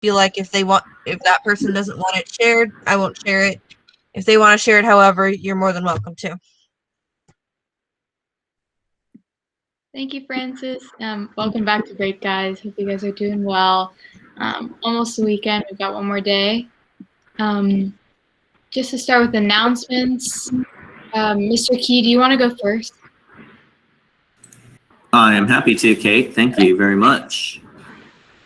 feel like if that person doesn't want it shared, I won't share it. If they want to share it, however, you're more than welcome to. Thank you, Francis. Welcome back to break, guys. Hope you guys are doing well. Almost the weekend. We've got one more day. Just to start with announcements, Mr. Key, do you want to go first? I am happy to, Kate. Thank you very much.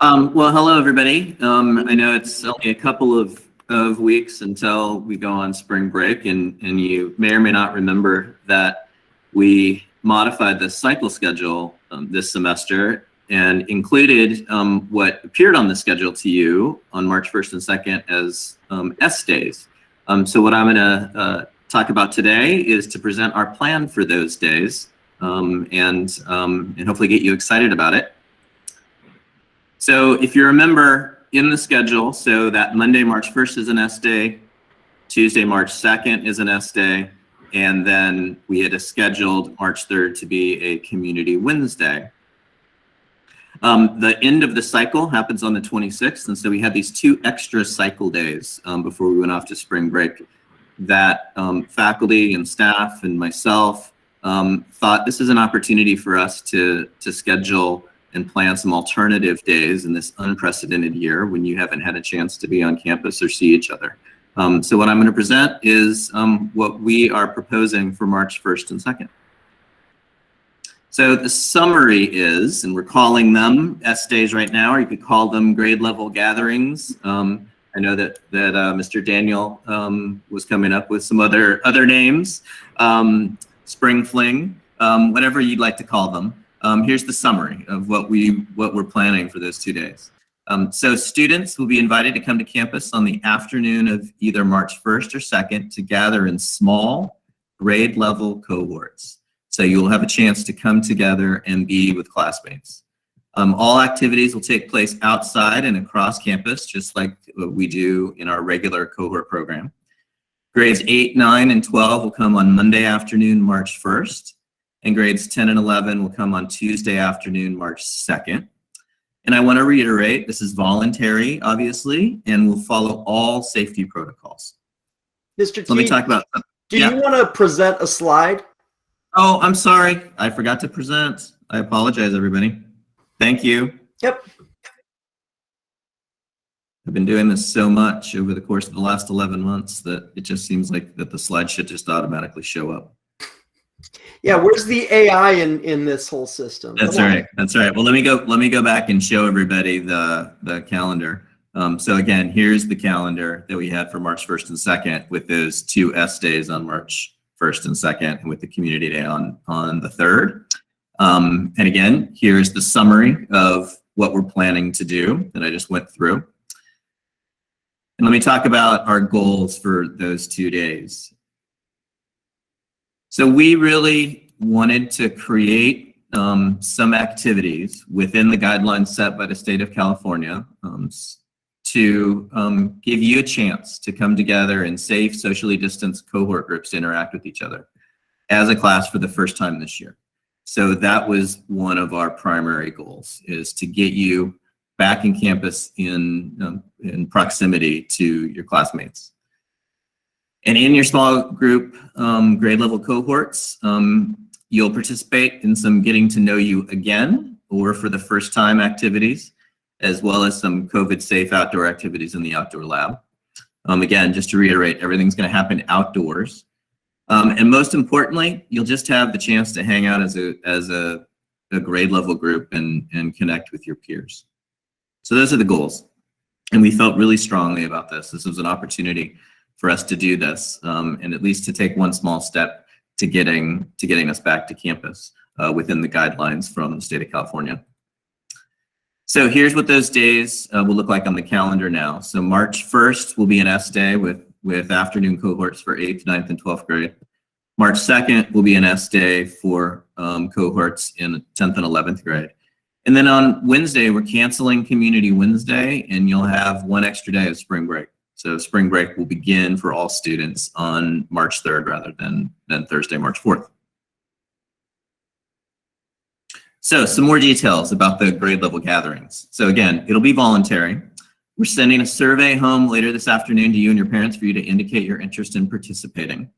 Well, hello, everybody. I know it's only a couple of weeks until we go on spring break, and you may or may not remember that we modified the cycle schedule this semester and included what appeared on the schedule to you on March 1st and 2nd as S days. So what I'm going to talk about today is to present our plan for those days and hopefully get you excited about it. So if you remember in the schedule, so that Monday, March 1st is an S day, Tuesday, March 2nd is an S day, and then we had scheduled March 3rd to be a Community Wednesday. The end of the cycle happens on the 26th, and so we had these 2 extra cycle days before we went off to spring break that faculty and staff and myself thought this is an opportunity for us to schedule and plan some alternative days in this unprecedented year when you haven't had a chance to be on campus or see each other. So what I'm going to present is what we are proposing for March 1st and 2nd. So the summary is, and we're calling them S days right now, or you could call them grade level gatherings. I know that Mr. Daniel was coming up with some other names, Spring Fling, whatever you'd like to call them. Here's the summary of what we're planning for those 2 days. So students will be invited to come to campus on the afternoon of either March 1st or 2nd to gather in small grade level cohorts. So you'll have a chance to come together and be with classmates. All activities will take place outside and across campus, just like we do in our regular cohort program. Grades 8, 9, and 12 will come on Monday afternoon, March 1st, and grades 10 and 11 will come on Tuesday afternoon, March 2nd. And I want to reiterate, this is voluntary, obviously, and will follow all safety protocols. Mr. T, Let me talk about that. Do you want to present a slide? Oh, I'm sorry. I forgot to present. I apologize, everybody. Thank you. Yep. I've been doing this so much over the course of the last 11 months that it just seems like that the slide should just automatically show up. Yeah, where's the AI in this whole system? That's right. That's right. Well, let me go back and show everybody the calendar. So again, here's the calendar that we had for March 1st and 2nd with those 2 S days on March 1st and 2nd and with the community day on the 3rd. And again, here's the summary of what we're planning to do that I just went through. And let me talk about our goals for those 2 days. So we really wanted to create some activities within the guidelines set by the state of California to give you a chance to come together in safe, socially distanced cohort groups to interact with each other as a class for the first time this year. So that was one of our primary goals, is to get you back in campus in proximity to your classmates. And in your small group grade level cohorts, you'll participate in some getting to know you again or for the first time activities, as well as some COVID safe outdoor activities in the outdoor lab. Again, just to reiterate, everything's going to happen outdoors. And most importantly, you'll just have the chance to hang out as a grade level group and connect with your peers. So those are the goals. And we felt really strongly about this. This was an opportunity for us to do this and at least to take one small step to getting us back to campus within the guidelines from the state of California. So here's what those days will look like on the calendar now. So March 1st will be an S day with afternoon cohorts for 8th, 9th, and 12th grade. March 2nd will be an S day for cohorts in 10th and 11th grade. And then on Wednesday, we're canceling Community Wednesday, and you'll have one extra day of spring break. So spring break will begin for all students on March 3rd rather than Thursday, March 4th. So some more details about the grade level gatherings. So again, it'll be voluntary. We're sending a survey home later this afternoon to you and your parents for you to indicate your interest in participating.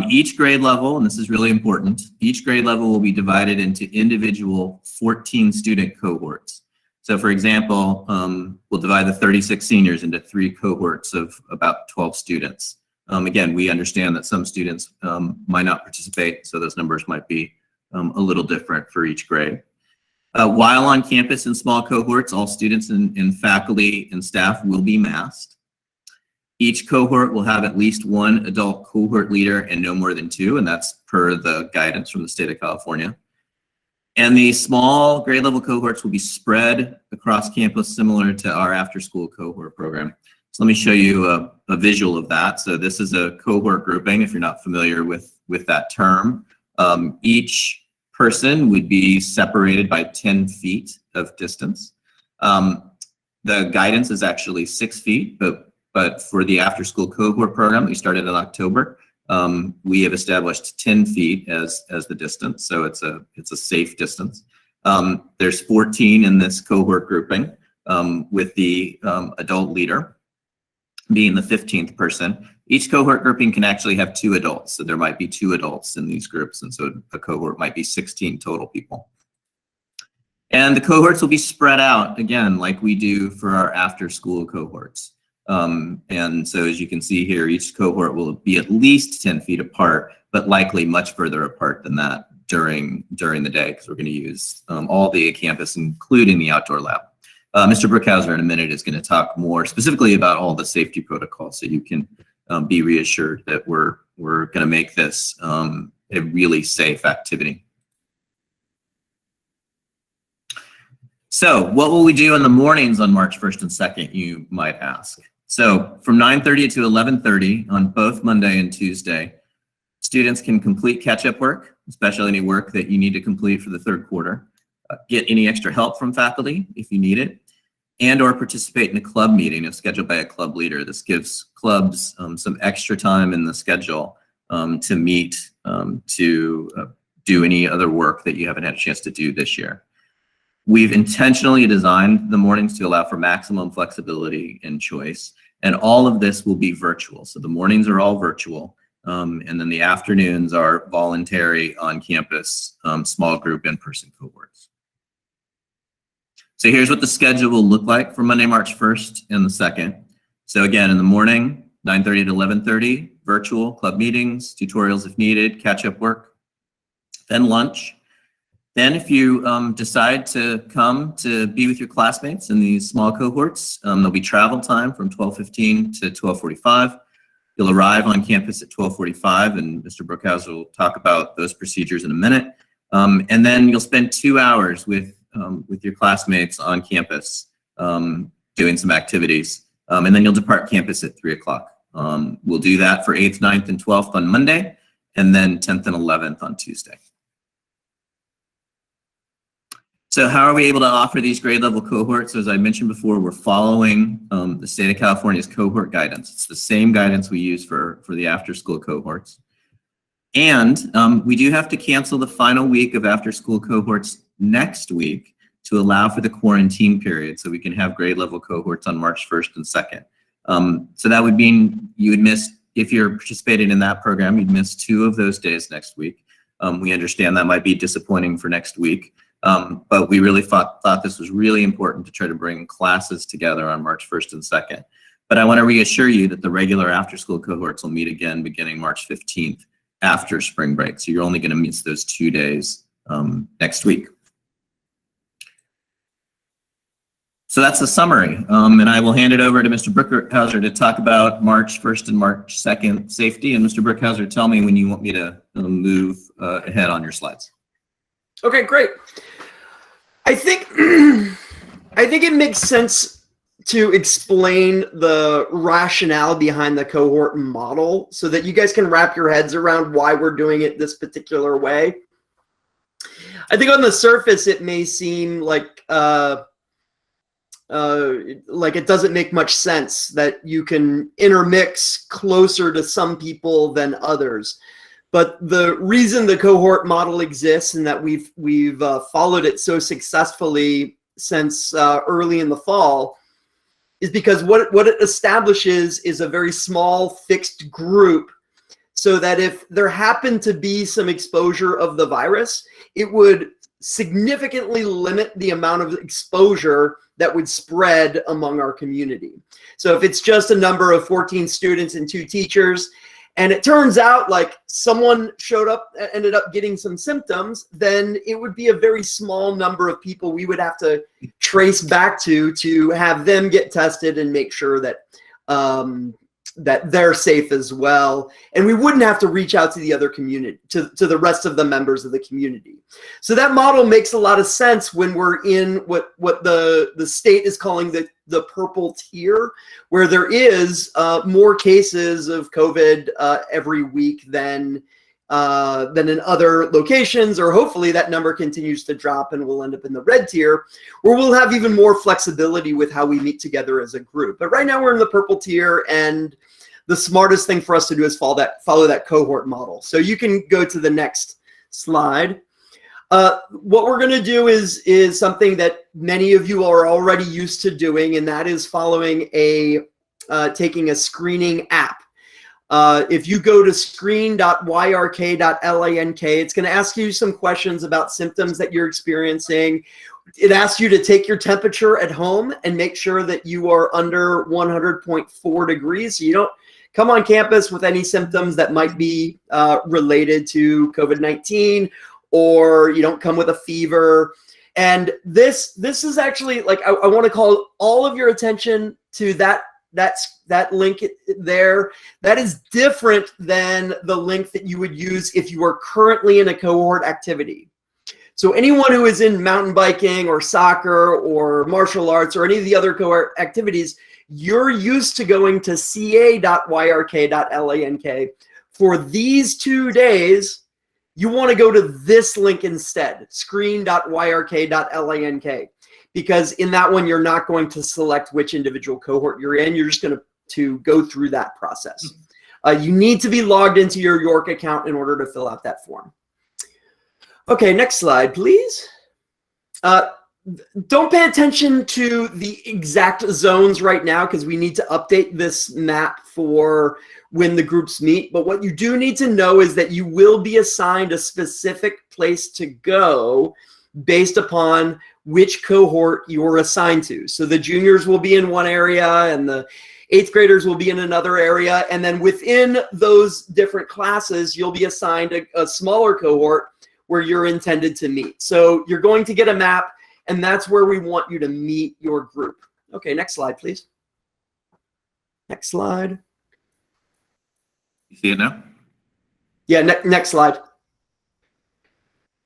Each grade level, and this is really important, each grade level will be divided into individual 14 student cohorts. So for example, we'll divide the 36 seniors into 3 cohorts of about 12 students. Again, we understand that some students might not participate, so those numbers might be a little different for each grade. While on campus in small cohorts, all students and faculty and staff will be masked. Each cohort will have at least 1 adult cohort leader and no more than 2, and that's per the guidance from the state of California. And the small grade level cohorts will be spread across campus similar to our after school cohort program. So let me show you a visual of that. So this is a cohort grouping, if you're not familiar with that term. Each person would be separated by 10 feet of distance. The guidance is actually 6 feet, but for the after school cohort program we started in October, we have established 10 feet as the distance, so it's a safe distance. There's 14 in this cohort grouping, with the adult leader being the 15th person. Each cohort grouping can actually have 2 adults, so there might be 2 adults in these groups, and so a cohort might be 16 total people. And the cohorts will be spread out, again, like we do for our after school cohorts. And so as you can see here, each cohort will be at least 10 feet apart, but likely much further apart than that during the day, because we're going to use all the campus, including the outdoor lab. Mr. Brookhauser in a minute is going to talk more specifically about all the safety protocols, so you can be reassured that we're going to make this a really safe activity. So what will we do in the mornings on March 1st and 2nd, you might ask? So from 9:30 to 11:30 on both Monday and Tuesday, students can complete catch-up work, especially any work that you need to complete for the 3rd quarter, get any extra help from faculty if you need it, and or participate in a club meeting if scheduled by a club leader. This gives clubs some extra time in the schedule to meet, to do any other work that you haven't had a chance to do this year. We've intentionally designed the mornings to allow for maximum flexibility and choice, and all of this will be virtual. So the mornings are all virtual, and then the afternoons are voluntary on-campus small group in-person cohorts. So here's what the schedule will look like for Monday, March 1st and the 2nd. So again, in the morning, 9:30 to 11:30, virtual club meetings, tutorials if needed, catch-up work, then lunch. Then if you decide to come to be with your classmates in these small cohorts, there'll be travel time from 12:15 to 12:45. You'll arrive on campus at 12:45, and Mr. Brookhauser will talk about those procedures in a minute. And then you'll spend 2 hours with your classmates on campus doing some activities. And then you'll depart campus at 3 o'clock. We'll do that for 8th, 9th, and 12th on Monday, and then 10th and 11th on Tuesday. So how are we able to offer these grade level cohorts? As I mentioned before, we're following the state of California's cohort guidance. It's the same guidance we use for the after school cohorts. And we do have to cancel the final week of after school cohorts next week to allow for the quarantine period, so we can have grade level cohorts on March 1st and 2nd. So that would mean you would miss, if you're participating in that program, you'd miss 2 of those days next week. We understand that might be disappointing for next week. But we really thought this was really important to try to bring classes together on March 1st and 2nd. But I want to reassure you that the regular after-school cohorts will meet again beginning March 15th after spring break. So you're only going to miss those 2 days next week. So that's the summary. And I will hand it over to Mr. Brookhauser to talk about March 1st and March 2nd safety. And Mr. Brookhauser, tell me when you want me to move ahead on your slides. Okay, great. I think it makes sense to explain the rationale behind the cohort model so that you guys can wrap your heads around why we're doing it this particular way. I think on the surface it may seem like it doesn't make much sense that you can intermix closer to some people than others. But the reason the cohort model exists and that we've followed it so successfully since early in the fall is because what it establishes is a very small fixed group, so that if there happened to be some exposure of the virus, it would significantly limit the amount of exposure that would spread among our community. So if it's just a number of 14 students and 2 teachers, and it turns out like someone ended up getting some symptoms, then it would be a very small number of people we would have to trace back to have them get tested and make sure that that they're safe as well. And we wouldn't have to reach out to the other community, to the rest of the members of the community. So that model makes a lot of sense when we're in what the state is calling the purple tier, where there is more cases of COVID every week than in other locations, or hopefully that number continues to drop and we'll end up in the red tier, where we'll have even more flexibility with how we meet together as a group. But right now we're in the purple tier, and the smartest thing for us to do is follow that cohort model. So you can go to the next slide. What we're going to do is something that many of you are already used to doing, and that is following taking a screening app. If you go to screen.yrk.lank, it's going to ask you some questions about symptoms that you're experiencing. It asks you to take your temperature at home and make sure that you are under 100.4 degrees. So you don't come on campus with any symptoms that might be related to COVID-19, or you don't come with a fever. And this is actually, like, I want to call all of your attention to that link there. That is different than the link that you would use if you are currently in a cohort activity. So anyone who is in mountain biking or soccer or martial arts or any of the other cohort activities, you're used to going to ca.yrk.lank. For these 2 days, you want to go to this link instead, screen.yrk.lank. Because in that one, you're not going to select which individual cohort you're in. You're just going to go through that process. You need to be logged into your York account in order to fill out that form. Okay, next slide, please. Don't pay attention to the exact zones right now, because we need to update this map for when the groups meet. But what you do need to know is that you will be assigned a specific place to go based upon which cohort you're assigned to. So the juniors will be in one area and the 8th graders will be in another area. And then within those different classes, you'll be assigned a smaller cohort where you're intended to meet. So you're going to get a map, and that's where we want you to meet your group. Okay, next slide, please. Next slide. You see it now? Yeah, next slide.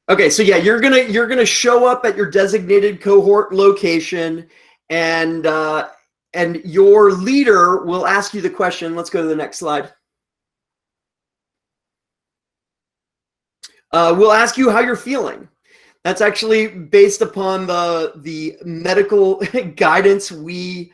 Okay, so yeah, you're gonna show up at your designated cohort location, and your leader will ask you the question. Let's go to the next slide. We'll ask you how you're feeling. That's actually based upon the medical guidance we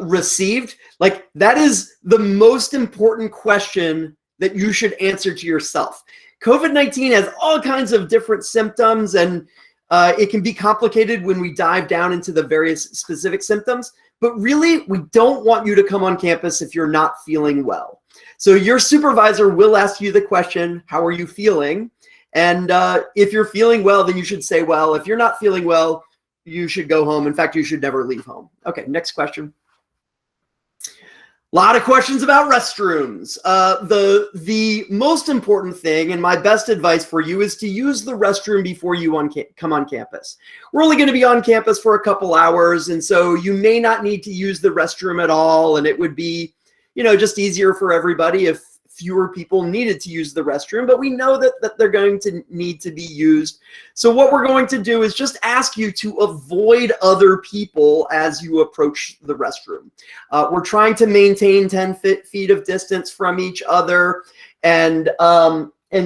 received. Like, that is the most important question that you should answer to yourself. COVID-19 has all kinds of different symptoms, and it can be complicated when we dive down into the various specific symptoms. But really, we don't want you to come on campus if you're not feeling well. So your supervisor will ask you the question, how are you feeling? And if you're feeling well, then you should say well. If you're not feeling well, you should go home. In fact, you should never leave home. Okay, next question. A lot of questions about restrooms. The most important thing, and my best advice for you, is to use the restroom before you come on campus. We're only going to be on campus for a couple hours, and so you may not need to use the restroom at all, and it would be, just easier for everybody if fewer people needed to use the restroom, but we know that they're going to need to be used. So what we're going to do is just ask you to avoid other people as you approach the restroom. We're trying to maintain 10 feet of distance from each other, and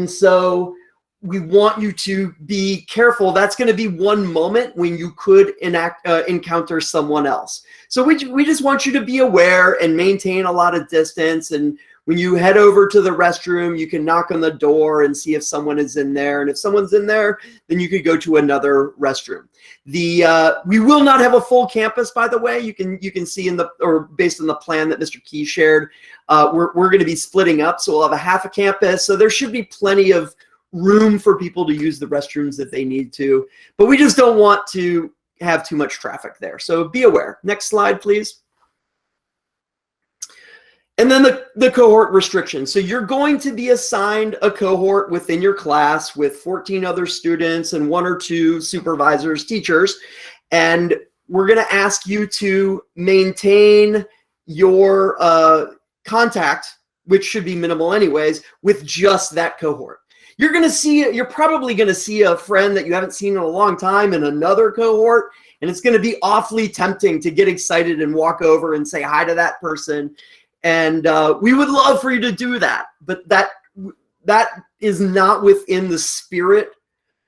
so we want you to be careful. That's going to be one moment when you could encounter someone else. So we just want you to be aware and maintain a lot of distance. And when you head over to the restroom, you can knock on the door and see if someone is in there. And if someone's in there, then you could go to another restroom. We will not have a full campus, by the way. You can see based on the plan that Mr. Key shared, we're going to be splitting up. So we'll have a half a campus. So there should be plenty of room for people to use the restrooms if they need to. But we just don't want to have too much traffic there. So be aware. Next slide, please. And then the cohort restrictions. So you're going to be assigned a cohort within your class with 14 other students and 1 or 2 supervisors, teachers. And we're going to ask you to maintain your contact, which should be minimal anyways, with just that cohort. You're probably going to see a friend that you haven't seen in a long time in another cohort, and it's going to be awfully tempting to get excited and walk over and say hi to that person. And we would love for you to do that, but that is not within the spirit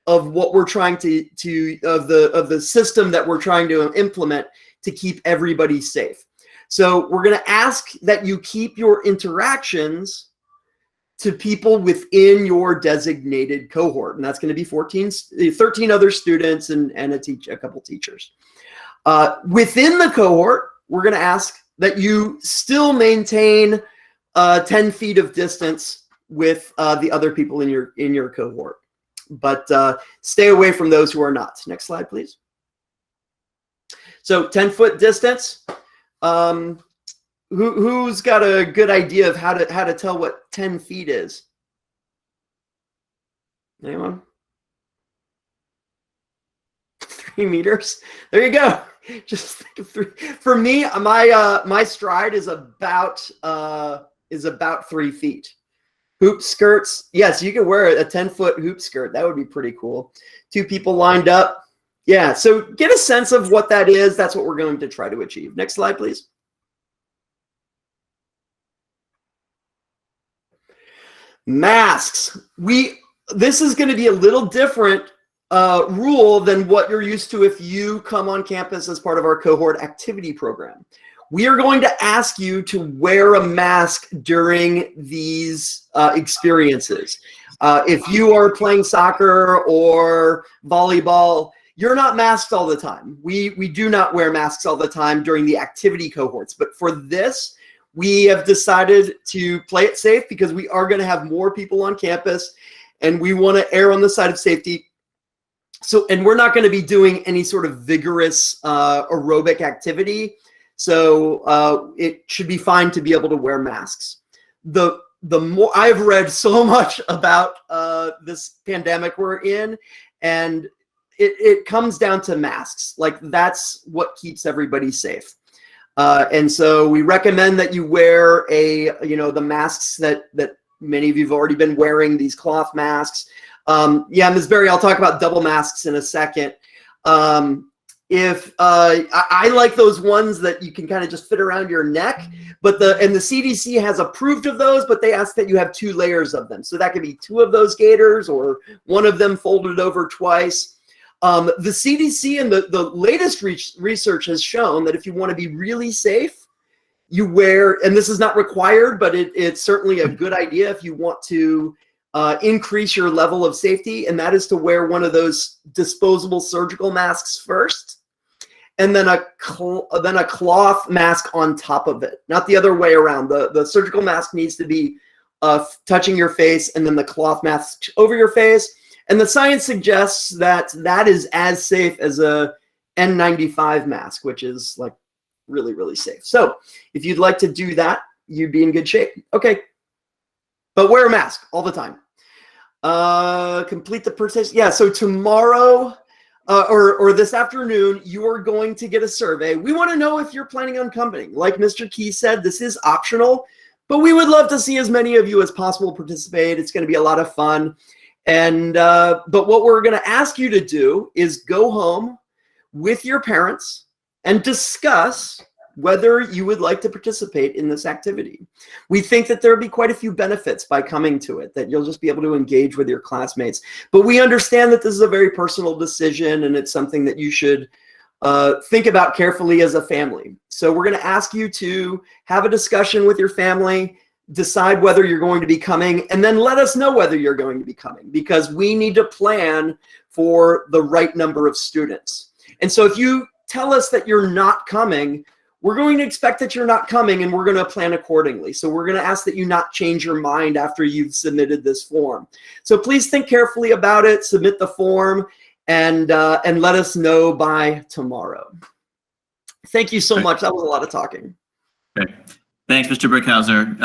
of what we're trying of the system that we're trying to implement to keep everybody safe. So we're going to ask that you keep your interactions to people within your designated cohort, and that's going to be 13 other students and a couple teachers. Within the cohort, we're going to ask that you still maintain 10 feet of distance with the other people in your cohort, but stay away from those who are not. Next slide, please. So 10-foot distance. Who's got a good idea of how to tell what 10 feet is? Anyone? 3 meters. There you go. Just think of 3. For me, my stride is about 3 feet. Hoop skirts. Yes, you can wear a 10-foot hoop skirt. That would be pretty cool. 2 people lined up. Yeah. So get a sense of what that is. That's what we're going to try to achieve. Next slide, please. Masks. This is going to be a little different rule than what you're used to if you come on campus as part of our cohort activity program. We are going to ask you to wear a mask during these experiences. If you are playing soccer or volleyball, you're not masked all the time. We do not wear masks all the time during the activity cohorts. But for this, we have decided to play it safe because we are going to have more people on campus and we want to err on the side of safety. So, and we're not going to be doing any sort of vigorous aerobic activity. So it should be fine to be able to wear masks. The more I've read so much about this pandemic we're in, and it comes down to masks. Like that's what keeps everybody safe. And so we recommend that you wear the masks that many of you have already been wearing, these cloth masks. Yeah, Ms. Berry, I'll talk about double masks in a second. I like those ones that you can kind of just fit around your neck, but the CDC has approved of those, but they ask that you have 2 layers of them. So that could be 2 of those gaiters or 1 of them folded over twice. The CDC and the latest research has shown that if you want to be really safe, you wear, and this is not required, but it's certainly a good idea if you want to increase your level of safety, and that is to wear one of those disposable surgical masks first, and then a cloth mask on top of it, not the other way around. The surgical mask needs to be touching your face, and then the cloth mask over your face. And the science suggests that that is as safe as a N95 mask, which is like really, really safe. So if you'd like to do that, you'd be in good shape. Okay. But wear a mask all the time. Complete the purchase. Yeah, so tomorrow or this afternoon, you are going to get a survey. We want to know if you're planning on coming. Like Mr. Key said, this is optional, but we would love to see as many of you as possible participate. It's going to be a lot of fun. And but what we're going to ask you to do is go home with your parents and discuss whether you would like to participate in this activity. We think that there'll be quite a few benefits by coming to it, that you'll just be able to engage with your classmates. But we understand that this is a very personal decision and it's something that you should think about carefully as a family. So we're going to ask you to have a discussion with your family, decide whether you're going to be coming, and then let us know whether you're going to be coming, because we need to plan for the right number of students. And so if you tell us that you're not coming, we're going to expect that you're not coming, and we're going to plan accordingly. So we're going to ask that you not change your mind after you've submitted this form. So please think carefully about it, submit the form, and let us know by tomorrow. Thank you so much. That was a lot of talking. Great. Thanks, Mr. Brickhauser.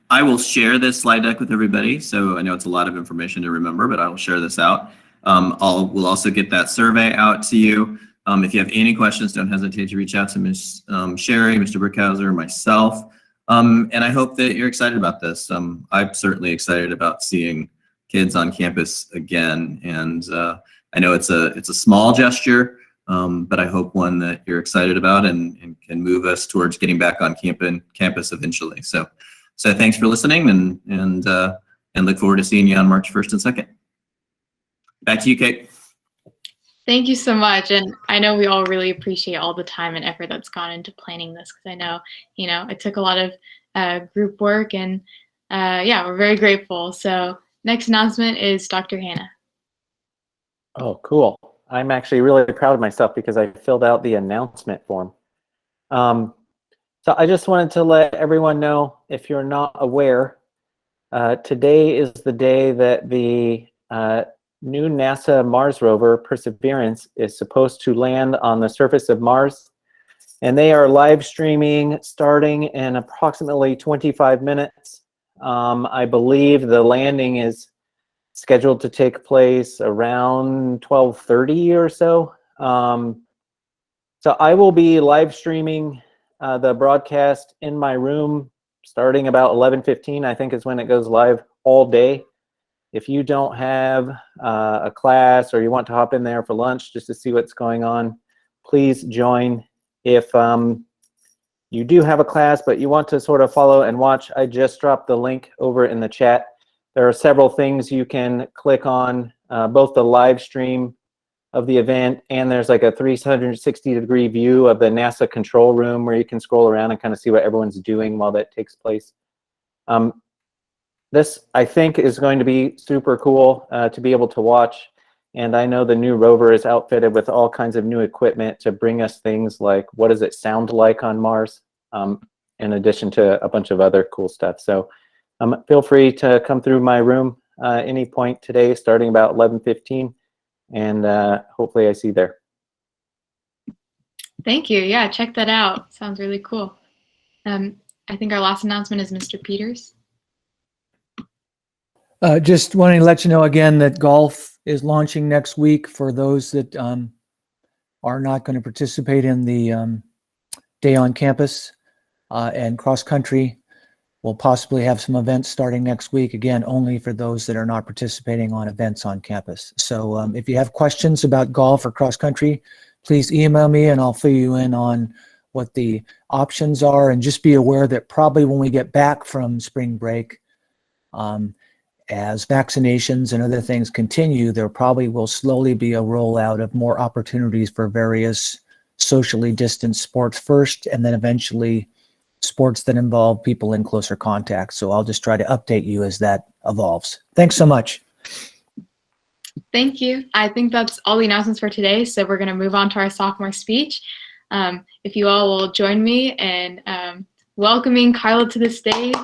I will share this slide deck with everybody. So I know it's a lot of information to remember, but I will share this out. We'll also get that survey out to you. If you have any questions, don't hesitate to reach out to Ms. Sherry, Mr. Brickhauser, myself. And I hope that you're excited about this. I'm certainly excited about seeing kids on campus again. And I know it's a small gesture, but I hope one that you're excited about and can move us towards getting back on campus eventually. So thanks for listening, and look forward to seeing you on March 1st and 2nd. Back to you, Kate. Thank you so much. And I know we all really appreciate all the time and effort that's gone into planning this, because I know, it took a lot of group work, and yeah, we're very grateful. So next announcement is Dr. Hannah. Oh, cool. I'm actually really proud of myself because I filled out the announcement form. So I just wanted to let everyone know, if you're not aware, today is the day that the new NASA Mars rover Perseverance is supposed to land on the surface of Mars. And they are live streaming starting in approximately 25 minutes. I believe the landing is scheduled to take place around 12:30 or so. So I will be live streaming the broadcast in my room starting about 11:15, I think is when it goes live, all day. If you don't have a class, or you want to hop in there for lunch just to see what's going on, please join. If you do have a class but you want to sort of follow and watch, I just dropped the link over in the chat. There are several things you can click on, both the live stream of the event, and there's like a 360-degree view of the NASA control room where you can scroll around and kind of see what everyone's doing while that takes place. This, I think, is going to be super cool to be able to watch. And I know the new rover is outfitted with all kinds of new equipment to bring us things like, what does it sound like on Mars, in addition to a bunch of other cool stuff. So feel free to come through my room any point today, starting about 11:15, and hopefully I see you there. Thank you. Yeah, check that out. Sounds really cool. I think our last announcement is Mr. Peters. Just wanting to let you know again that golf is launching next week for those that are not going to participate in the day on campus, and cross country. We'll possibly have some events starting next week, again, only for those that are not participating on events on campus. So if you have questions about golf or cross country, please email me and I'll fill you in on what the options are. And just be aware that probably when we get back from spring break, as vaccinations and other things continue, there probably will slowly be a rollout of more opportunities for various socially distanced sports first, and then eventually sports that involve people in closer contact. So I'll just try to update you as that evolves. Thanks so much. Thank you. I think that's all the announcements for today. So we're going to move on to our sophomore speech. If you all will join me in welcoming Carla to the stage.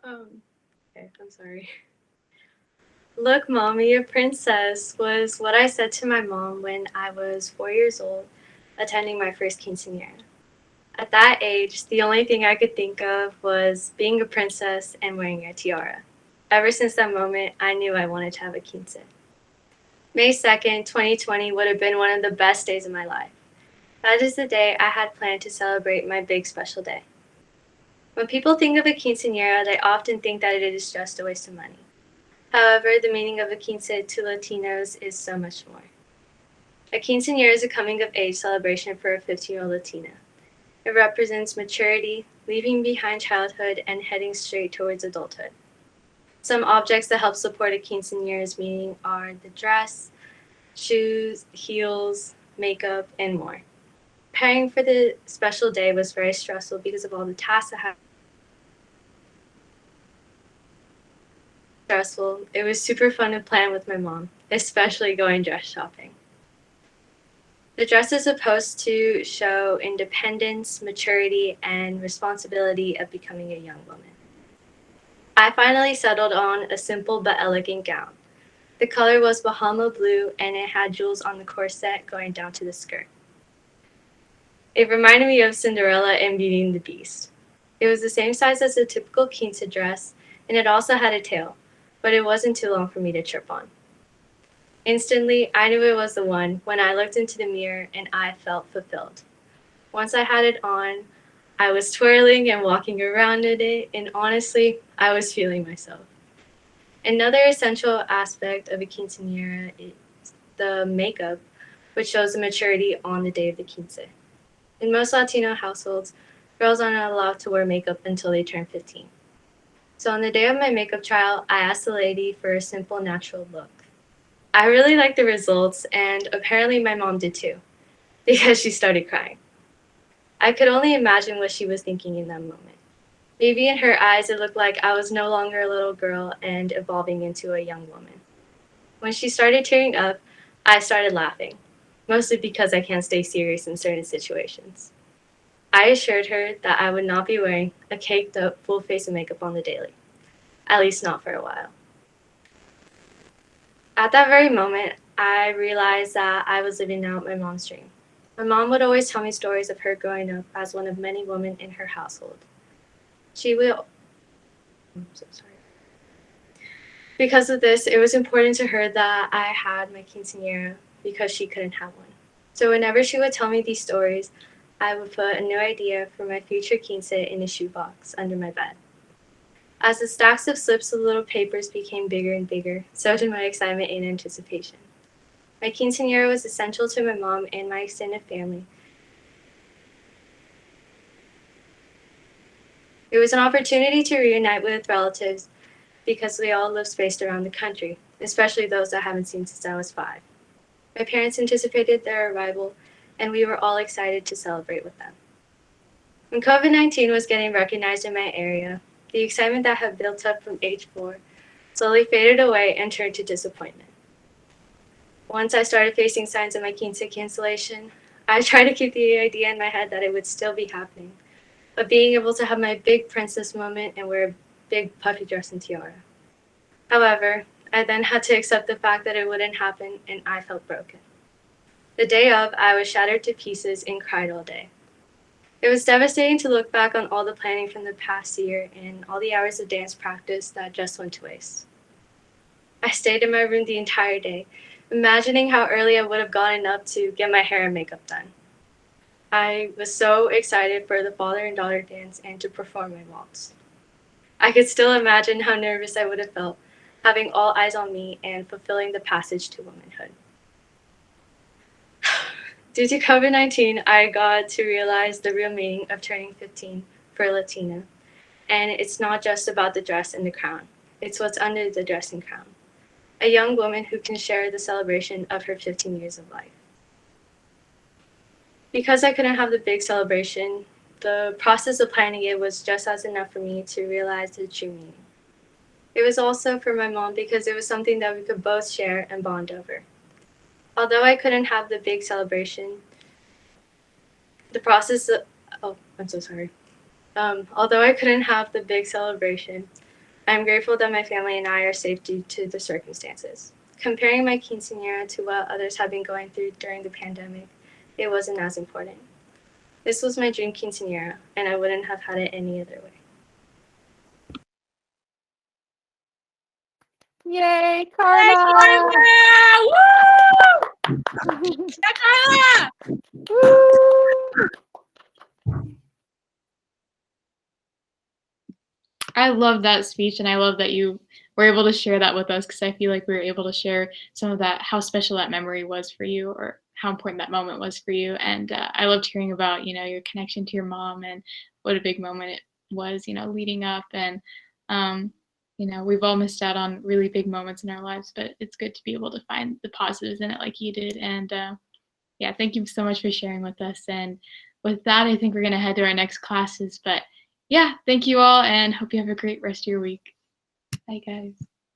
Okay, I'm sorry. Look, Mommy, a princess was what I said to my mom when I was 4 years old, attending my first quinceañera. At that age, the only thing I could think of was being a princess and wearing a tiara. Ever since that moment, I knew I wanted to have a quince. May 2nd, 2020 would have been one of the best days of my life. That is the day I had planned to celebrate my big special day. When people think of a quinceañera, they often think that it is just a waste of money. However, the meaning of a quince to Latinos is so much more. A quinceañera is a coming-of-age celebration for a 15-year-old Latina. It represents maturity, leaving behind childhood, and heading straight towards adulthood. Some objects that help support a quinceañera's meaning are the dress, shoes, heels, makeup, and more. Preparing for the special day was very stressful because of all the tasks I had. Stressful. It was super fun to plan with my mom, especially going dress shopping. The dress is supposed to show independence, maturity, and responsibility of becoming a young woman. I finally settled on a simple but elegant gown. The color was Bahama blue and it had jewels on the corset going down to the skirt. It reminded me of Cinderella and Beauty and the Beast. It was the same size as a typical quince dress and it also had a tail, but it wasn't too long for me to trip on. Instantly, I knew it was the one when I looked into the mirror and I felt fulfilled. Once I had it on, I was twirling and walking around in it, and honestly, I was feeling myself. Another essential aspect of a quinceañera is the makeup, which shows the maturity on the day of the quince. In most Latino households, girls are not allowed to wear makeup until they turn 15. So on the day of my makeup trial, I asked the lady for a simple, natural look. I really liked the results, and apparently my mom did too, because she started crying. I could only imagine what she was thinking in that moment. Maybe in her eyes it looked like I was no longer a little girl and evolving into a young woman. When she started tearing up, I started laughing, mostly because I can't stay serious in certain situations. I assured her that I would not be wearing a caked up full face of makeup on the daily, at least not for a while. At that very moment, I realized that I was living out my mom's dream. My mom would always tell me stories of her growing up as one of many women in her household. I'm so sorry. Because of this, it was important to her that I had my quinceañera because she couldn't have one. So whenever she would tell me these stories, I would put a new idea for my future quince in a shoebox under my bed. As the stacks of slips of little papers became bigger and bigger, so did my excitement and anticipation. My quinceañera was essential to my mom and my extended family. It was an opportunity to reunite with relatives because we all live spaced around the country, especially those I haven't seen since I was 5. My parents anticipated their arrival, and we were all excited to celebrate with them. When COVID-19 was getting recognized in my area, the excitement that had built up from age 4 slowly faded away and turned to disappointment. Once I started facing signs of my quince cancellation, I tried to keep the idea in my head that it would still be happening, but being able to have my big princess moment and wear a big puffy dress and tiara. However, I then had to accept the fact that it wouldn't happen, and I felt broken. The day of, I was shattered to pieces and cried all day. It was devastating to look back on all the planning from the past year and all the hours of dance practice that just went to waste. I stayed in my room the entire day, imagining how early I would have gotten up to get my hair and makeup done. I was so excited for the father and daughter dance and to perform my waltz. I could still imagine how nervous I would have felt, having all eyes on me and fulfilling the passage to womanhood. Due to COVID-19, I got to realize the real meaning of turning 15 for a Latina. And it's not just about the dress and the crown. It's what's under the dress and crown. A young woman who can share the celebration of her 15 years of life. Because I couldn't have the big celebration, the process of planning it was just as enough for me to realize the true meaning. It was also for my mom because it was something that we could both share and bond over. Although I couldn't have the big celebration, although I couldn't have the big celebration, I'm grateful that my family and I are safe due to the circumstances. Comparing my quinceañera to what others have been going through during the pandemic, it wasn't as important. This was my dream quinceañera, and I wouldn't have had it any other way. Yay, Carla! I love that speech, and I love that you were able to share that with us because I feel like we were able to share some of that, how special that memory was for you or how important that moment was for you. And I loved hearing about, your connection to your mom and what a big moment it was, leading up. And, you know, we've all missed out on really big moments in our lives, but it's good to be able to find the positives in it like you did. And yeah, thank you so much for sharing with us. And with that, I think we're going to head to our next classes. But yeah, thank you all and hope you have a great rest of your week. Bye, guys.